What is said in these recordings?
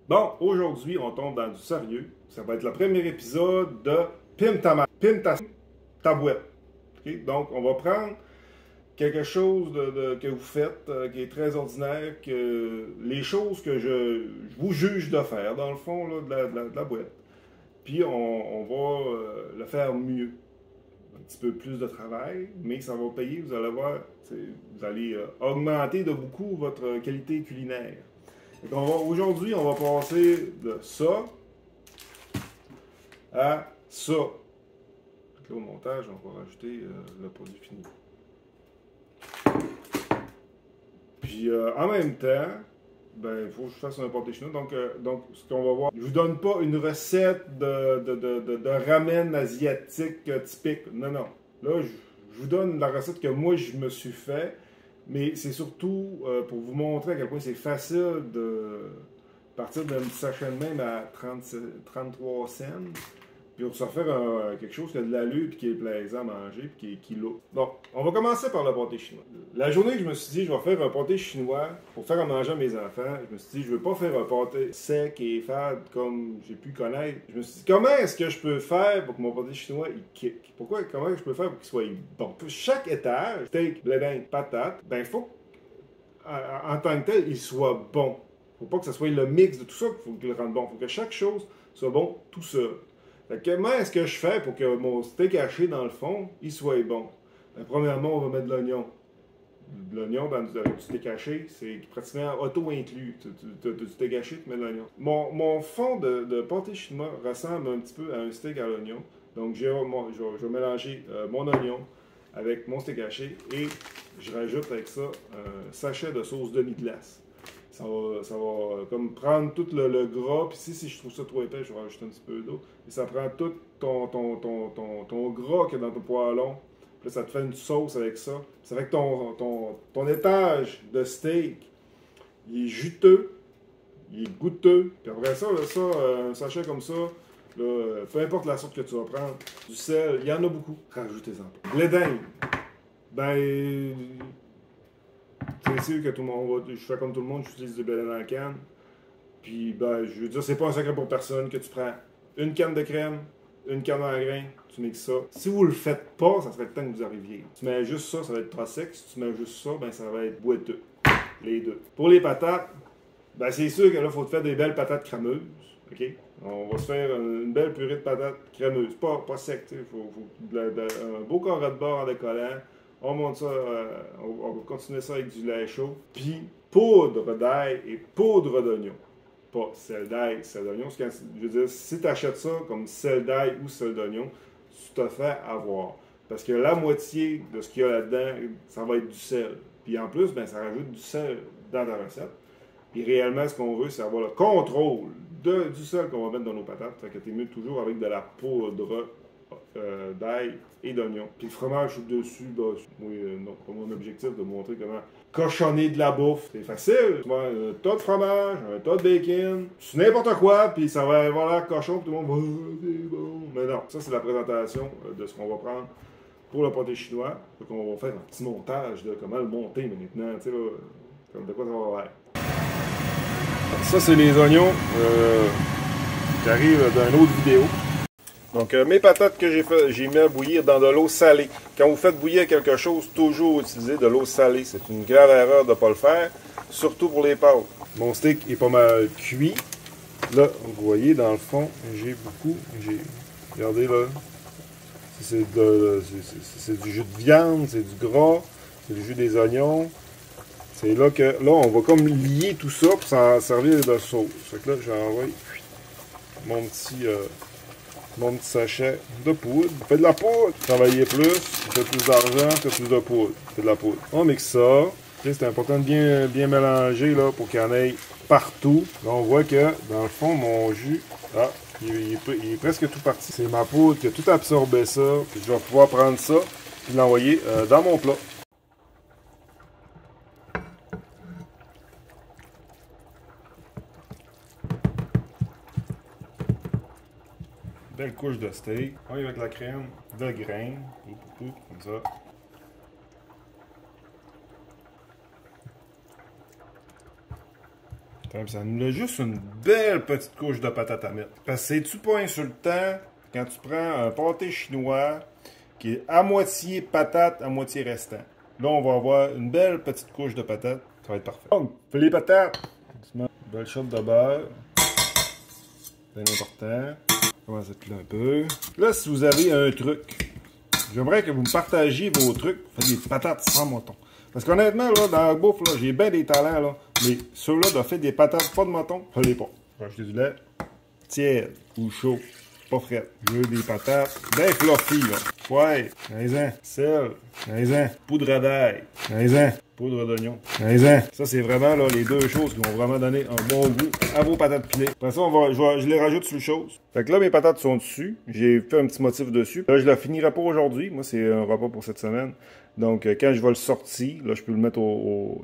Bon, aujourd'hui, on tombe dans du sérieux. Ça va être le premier épisode de Pimpe ta boîte. Okay? Donc, on va prendre quelque chose que vous faites qui est très ordinaire, les choses que je vous juge de faire, dans le fond, là, de la boîte. Puis, on va le faire mieux. Un petit peu plus de travail, mais ça va payer, vous allez voir, vous allez augmenter de beaucoup votre qualité culinaire. Aujourd'hui, on va passer de ça à ça. Donc là, au montage, on va rajouter le produit fini. Puis en même temps, ben, il faut que je fasse un pâté chinois. Donc, ce qu'on va voir, je vous donne pas une recette de ramen asiatique typique. Non, non. Là, je vous donne la recette que moi, je me suis fait. Mais c'est surtout pour vous montrer à quel point c'est facile de partir d'un petit sachet de même à 33 cents. Puis on se refaire quelque chose qui a de l'allure, puis qui est plaisant à manger, puis qui est kilo. Donc, on va commencer par le pâté chinois. La journée que je me suis dit, je vais faire un pâté chinois pour faire à manger à mes enfants, je me suis dit, je veux pas faire un pâté sec et fade comme j'ai pu connaître. Je me suis dit, comment est-ce que je peux faire pour que mon pâté chinois, il kick? Comment je peux faire pour qu'il soit bon? Pour chaque étage, steak, blé d'Inde, patate, ben, il faut en tant que tel, il soit bon. Faut pas que ce soit le mix de tout ça qu'il faut qu'il le rende bon. Faut que chaque chose soit bon tout seul. Fait que comment est-ce que je fais pour que mon steak haché dans le fond, il soit bon? Ben, premièrement, on va mettre de l'oignon. De l'oignon dans du steak haché, c'est pratiquement auto-inclus. Tu steak haché, tu mets de l'oignon. Mon fond de pâté chinois ressemble un petit peu à un steak à l'oignon. Donc, je vais mélanger mon oignon avec mon steak haché et je rajoute avec ça un sachet de sauce demi-glace. Ça va comme prendre tout le gras, puis si je trouve ça trop épais, je vais rajouter un petit peu d'eau. Et ça prend tout ton gras qui est dans ton poêlon. Puis là, ça te fait une sauce avec ça. Puis ça fait que ton étage de steak, il est juteux, il est goûteux. Puis après ça, un sachet comme ça, là, peu importe la sorte que tu vas prendre, du sel, il y en a beaucoup. Rajoutez-en. Blé d'Inde. Ben, c'est sûr que tout le monde je fais comme tout le monde, j'utilise du blé dans la canne. Puis, ben, je veux dire, c'est pas un secret pour personne que tu prends une canne de crème, une canne en grain, tu mixes ça. Si vous le faites pas, ça serait le temps que vous arriviez. Tu mets juste ça, ça va être trop sec. Si tu mets juste ça, ben, ça va être boiteux. Les deux. Pour les patates, ben, c'est sûr que là, il faut te faire des belles patates crémeuses. OK? On va se faire une belle purée de patates crémeuses. Pas sec, tu sais. Faut un beau carré de beurre en décollant. On monte ça, on va continuer ça avec du lait chaud. Puis, poudre d'ail et poudre d'oignon. Pas sel d'ail, sel d'oignon. Je veux dire, si tu achètes ça comme sel d'ail ou sel d'oignon, tu te fais avoir. Parce que la moitié de ce qu'il y a là-dedans, ça va être du sel. Puis en plus, ben, ça rajoute du sel dans la recette. Puis réellement, ce qu'on veut, c'est avoir le contrôle du sel qu'on va mettre dans nos patates. Fait que tu mieux toujours avec de la poudre d'ail et d'oignon. Puis le fromage dessus, bah, oui, non, pas mon objectif de montrer comment cochonner de la bouffe. C'est facile. Tu mets un tas de fromage, un tas de bacon, c'est n'importe quoi, puis ça va avoir l'air cochon, puis tout le monde va c'est bon. Mais non, ça c'est la présentation de ce qu'on va prendre pour le pâté chinois. Donc on va faire un petit montage de comment le monter maintenant, tu sais, là, comme de quoi ça va avoir l'air. Ça c'est les oignons qui arrivent d'une autre vidéo. Donc, mes patates que j'ai mis à bouillir dans de l'eau salée. Quand vous faites bouillir quelque chose, toujours utiliser de l'eau salée. C'est une grave erreur de ne pas le faire, surtout pour les pâtes. Mon steak est pas mal cuit. Là, vous voyez, dans le fond, regardez là. C'est du jus de viande, c'est du gras, c'est du jus des oignons. C'est là que, là, on va comme lier tout ça pour s'en servir de sauce. Fait que là, j'envoie mon petit sachet de poudre. Faites de la poudre. Travaillez plus, faites plus d'argent, faites plus de poudre. Faites de la poudre. On mixe ça. C'est important de bien mélanger là, pour qu'il y en ait partout. Là, on voit que, dans le fond, mon jus, il est presque tout parti. C'est ma poudre qui a tout absorbé ça. Puis je vais pouvoir prendre ça et l'envoyer dans mon plat. Belle couche de steak. On y va avec la crème de grain. Comme ça. Ça nous a juste une belle petite couche de patates à mettre. Parce que c'est-tu pas insultant quand tu prends un pâté chinois qui est à moitié patate, à moitié restant. Là, on va avoir une belle petite couche de patates. Ça va être parfait. Donc, fais les patates. Une belle shot de beurre. C'est important. On va mettre là un peu. Là, si vous avez un truc, j'aimerais que vous me partagiez vos trucs. Faites des patates sans mouton. Parce qu'honnêtement, là, dans la bouffe, là, j'ai bien des talents, là. Mais ceux-là doivent faire des patates pas de mouton, je les pas. Rajouter du lait tiède ou chaud. Pas frais. Je veux des patates bien fluffy, là. Ouais, 15 ans. Sel, 15 ans. Poudre d'ail, 15 ans. Poudre d'oignon, 15 ans. Ça, c'est vraiment là, les deux choses qui vont vraiment donner un bon goût à vos patates pilées. Après ça, je les rajoute sur le chose. Fait que là, mes patates sont dessus. J'ai fait un petit motif dessus. Là, je la finirai pas aujourd'hui. Moi, c'est un repas pour cette semaine. Donc, quand je vais le sortir, là, je peux le mettre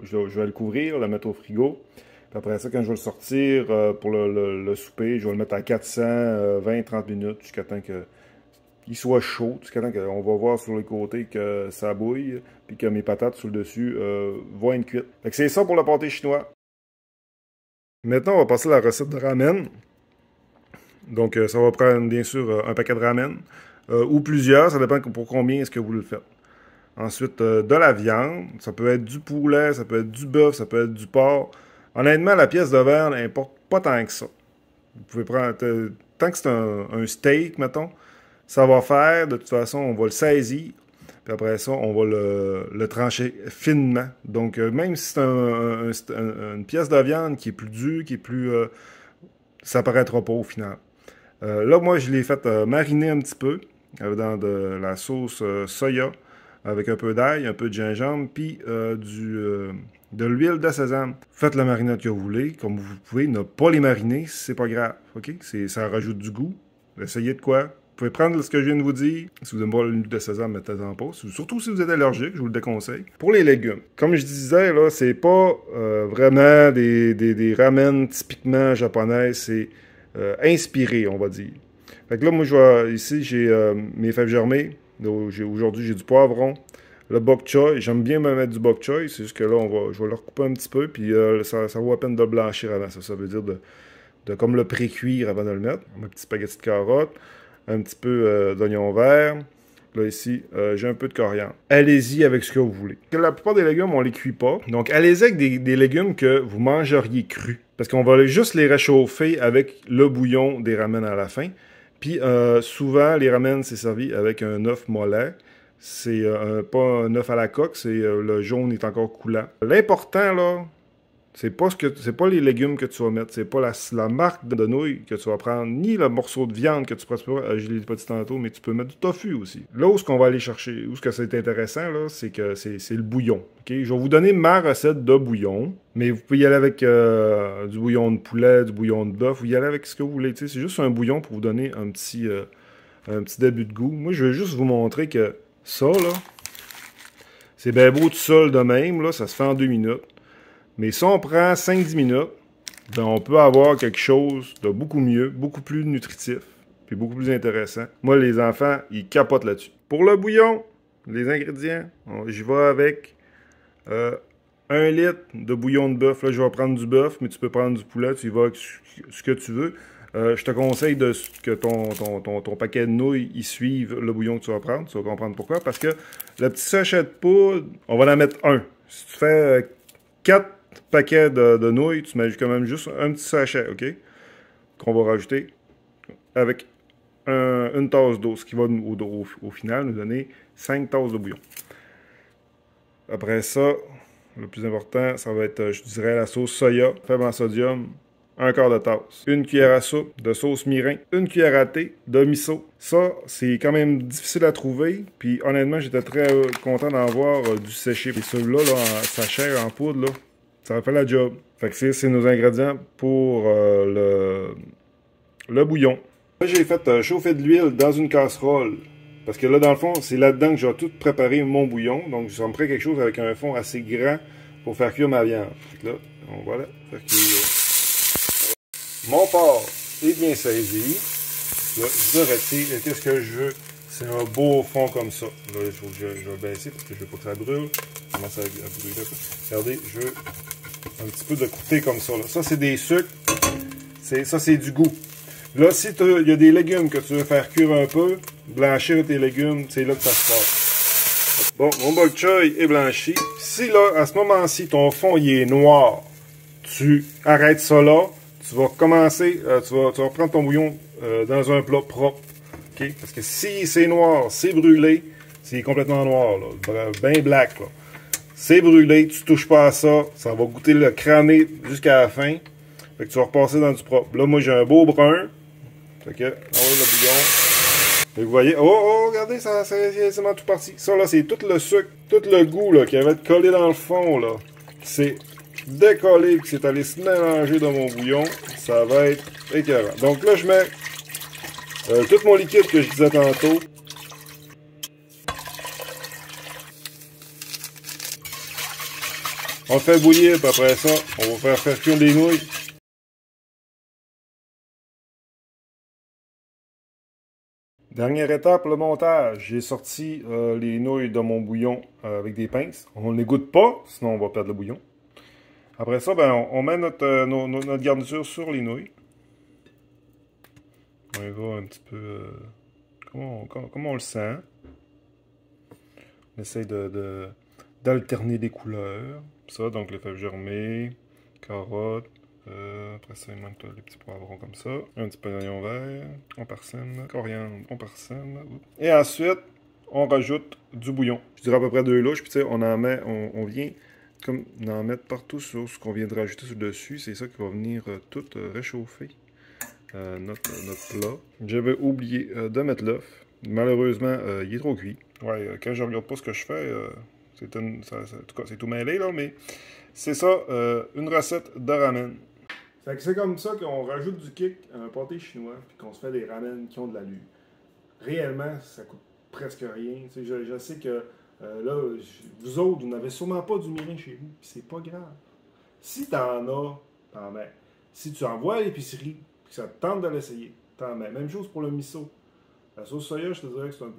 je vais le couvrir, le mettre au frigo. Puis après ça, quand je vais le sortir pour le souper, je vais le mettre à 420-30 minutes jusqu'à temps qu'il soit chaud, jusqu'à temps qu'on va voir sur les côtés que ça bouille, puis que mes patates sur le dessus vont être cuites. Fait que c'est ça pour le pâté chinois. Maintenant, on va passer à la recette de ramen. Donc, ça va prendre, bien sûr, un paquet de ramen, ou plusieurs, ça dépend pour combien est-ce que vous le faites. Ensuite, de la viande, ça peut être du poulet, ça peut être du bœuf, ça peut être du porc. Honnêtement, la pièce de viande n'importe pas tant que ça. Vous pouvez prendre, tant que c'est un steak, mettons, ça va faire, de toute façon, on va le saisir, puis après ça, on va le trancher finement. Donc, même si c'est une pièce de viande qui est plus dure, qui est plus... ça apparaîtra pas au final. Là, moi, je l'ai fait mariner un petit peu dans de la sauce soya, avec un peu d'ail, un peu de gingembre, puis de l'huile de sésame. Faites la marinade que vous voulez, comme vous pouvez. Ne pas les mariner, c'est pas grave. OK? Ça rajoute du goût. Essayez de quoi? Vous pouvez prendre ce que je viens de vous dire. Si vous n'aimez pas l'huile de sésame, mettez-en pas. Surtout si vous êtes allergique, je vous le déconseille. Pour les légumes, comme je disais, là, c'est pas vraiment des ramen typiquement japonais. C'est inspiré, on va dire. Fait que là, moi, ici, j'ai mes fèves germées. Aujourd'hui, j'ai du poivron. Le bok choy, j'aime bien me mettre du bok choy, c'est juste que là, je vais le recouper un petit peu, puis ça vaut à peine de le blanchir avant. Ça veut dire de comme le pré-cuire avant de le mettre. Un petit spaghetti de carottes, un petit peu d'oignon vert. Là, ici, j'ai un peu de coriandre. Allez-y avec ce que vous voulez. La plupart des légumes, on les cuit pas. Donc, allez-y avec des légumes que vous mangeriez crus. Parce qu'on va juste les réchauffer avec le bouillon des ramen à la fin. Puis, souvent, les ramen, c'est servi avec un œuf mollet. C'est pas un œuf à la coque, c'est le jaune est encore coulant. L'important, là, c'est pas les légumes que tu vas mettre, c'est pas la marque de nouilles que tu vas prendre, ni le morceau de viande que tu pourras, je l'ai pas dit tantôt, mais tu peux mettre du tofu aussi. Là où ce qu'on va aller chercher, où ce que c'est intéressant, là, c'est que c'est le bouillon. Okay? Je vais vous donner ma recette de bouillon, mais vous pouvez y aller avec du bouillon de poulet, du bouillon de bœuf, vous y allez avec ce que vous voulez. C'est juste un bouillon pour vous donner un petit début de goût. Moi, je vais juste vous montrer que ça, là, c'est bien beau tout seul de même, là, ça se fait en 2 minutes. Mais si on prend 5-10 minutes, ben on peut avoir quelque chose de beaucoup mieux, beaucoup plus nutritif, puis beaucoup plus intéressant. Moi, les enfants, ils capotent là-dessus. Pour le bouillon, les ingrédients, j'y vais avec 1 litre de bouillon de bœuf. Là, je vais prendre du bœuf, mais tu peux prendre du poulet, tu y vas avec ce que tu veux. Je te conseille que ton paquet de nouilles y suive le bouillon que tu vas prendre. Tu vas comprendre pourquoi. Parce que le petit sachet de poudre, on va en mettre un. Si tu fais 4 paquets de nouilles, tu mets quand même juste un petit sachet, OK? Qu'on va rajouter avec une tasse d'eau, ce qui va au final nous donner 5 tasses de bouillon. Après ça, le plus important, ça va être, je dirais, la sauce soya, faible en sodium, 1/4 de tasse. 1 cuillère à soupe de sauce mirin. 1 cuillère à thé de miso. Ça, c'est quand même difficile à trouver. Puis honnêtement, j'étais très content d'en voir du séché. Et celui-là, là, en sachet, en poudre, là, ça va faire la job. Fait que c'est nos ingrédients pour le bouillon. Là, j'ai fait chauffer de l'huile dans une casserole. Parce que là, dans le fond, c'est là-dedans que je vais tout préparer mon bouillon. Donc, ça me ferait quelque chose avec un fond assez grand pour faire cuire ma viande. Là, on va là, faire cuire. Mon porc est bien saisi. Là, je le retire. Qu'est-ce que je veux? C'est un beau fond comme ça. Là, je vais baisser parce que je veux pas que ça brûle. Ça commence à brûler. Regardez, je veux Un petit peu de croûté comme ça. Là. Ça, c'est des sucres. Ça, c'est du goût. Là, si il y a des légumes que tu veux faire cuire un peu, blanchir tes légumes, c'est là que ça se passe. Bon, mon bok choy est blanchi. Si là, à ce moment-ci, ton fond il est noir, tu arrêtes ça là, tu vas commencer, tu vas prendre ton bouillon dans un plat propre. Okay? Parce que si c'est noir, c'est brûlé, c'est complètement noir, là, bien black. C'est brûlé, tu touches pas à ça, ça va goûter le cramé jusqu'à la fin. Fait que tu vas repasser dans du propre. Là, moi, j'ai un beau brun. Fait que, envoie le bouillon. Fait que vous voyez, oh, regardez, c'est quasiment tout parti. Ça, là, c'est tout le sucre, tout le goût, là, qui avait collé dans le fond, là, qui s'est décollé, qui s'est allé se mélanger dans mon bouillon. Ça va être écœurant. Donc là, je mets tout mon liquide que je disais tantôt. On le fait bouillir, puis après ça, on va faire cuire des nouilles. Dernière étape, le montage. J'ai sorti les nouilles de mon bouillon avec des pinces. On ne les goûte pas, sinon on va perdre le bouillon. Après ça, ben, on met notre garniture sur les nouilles. On y va un petit peu comme on le sent. On essaye d'alterner des couleurs. Ça, donc les fèves germées, carottes. Après ça, il manque les petits poivrons comme ça. Un petit peu d'oignon vert. On parsème. Coriandre. On parsème. Et ensuite, on rajoute du bouillon. Je dirais à peu près 2 louches. Puis tu sais, on en met, on vient comme en mettre partout sur ce qu'on vient de rajouter sur le dessus. C'est ça qui va venir tout réchauffer notre plat. J'avais oublié de mettre l'œuf. Malheureusement, il est trop cuit. Ouais, quand je regarde pas ce que je fais, en tout cas, c'est tout mêlé, là, mais c'est ça, une recette de ramen. Fait que c'est comme ça qu'on rajoute du kick à un pâté chinois, puis qu'on se fait des ramen qui ont de l'allure. Réellement, ça coûte presque rien. Je sais que là, vous autres, vous n'avez sûrement pas du mirin chez vous, puis c'est pas grave. Si t'en as, t'en mets. Si tu envoies à l'épicerie, puis que ça te tente de l'essayer, t'en mets. Même chose pour le miso. La sauce soya, je te dirais que c'est un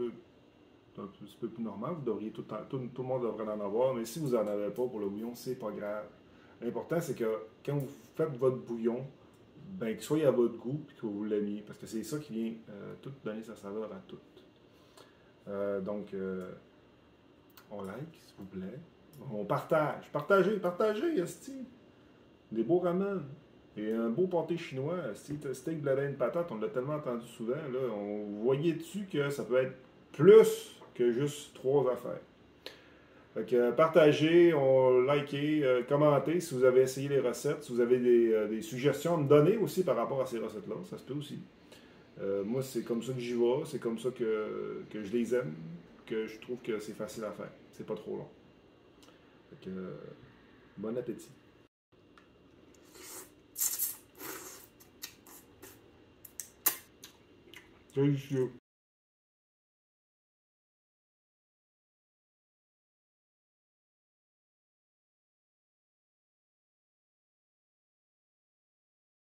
petit peu plus normal. Vous devriez tout le monde devrait en avoir, mais si vous n'en avez pas pour le bouillon, c'est pas grave. L'important, c'est que quand vous faites votre bouillon, ben, qu'il soit à votre goût et que vous l'aimiez, parce que c'est ça qui vient tout donner sa saveur à tout. Donc, on like, s'il vous plaît. On partage. Partagez, esti. Des beaux ramen. Et un beau pâté chinois, steak, bledin, patate, on l'a tellement entendu souvent. Là, on voyait dessus que ça peut être plus que juste 3 affaires. Fait que partagez, likez, commentez si vous avez essayé les recettes, si vous avez des suggestions à me donner aussi par rapport à ces recettes-là, ça se peut aussi. Moi, c'est comme ça que j'y vais, c'est comme ça que je les aime, que je trouve que c'est facile à faire. C'est pas trop long. Fait que, bon appétit. Délicieux.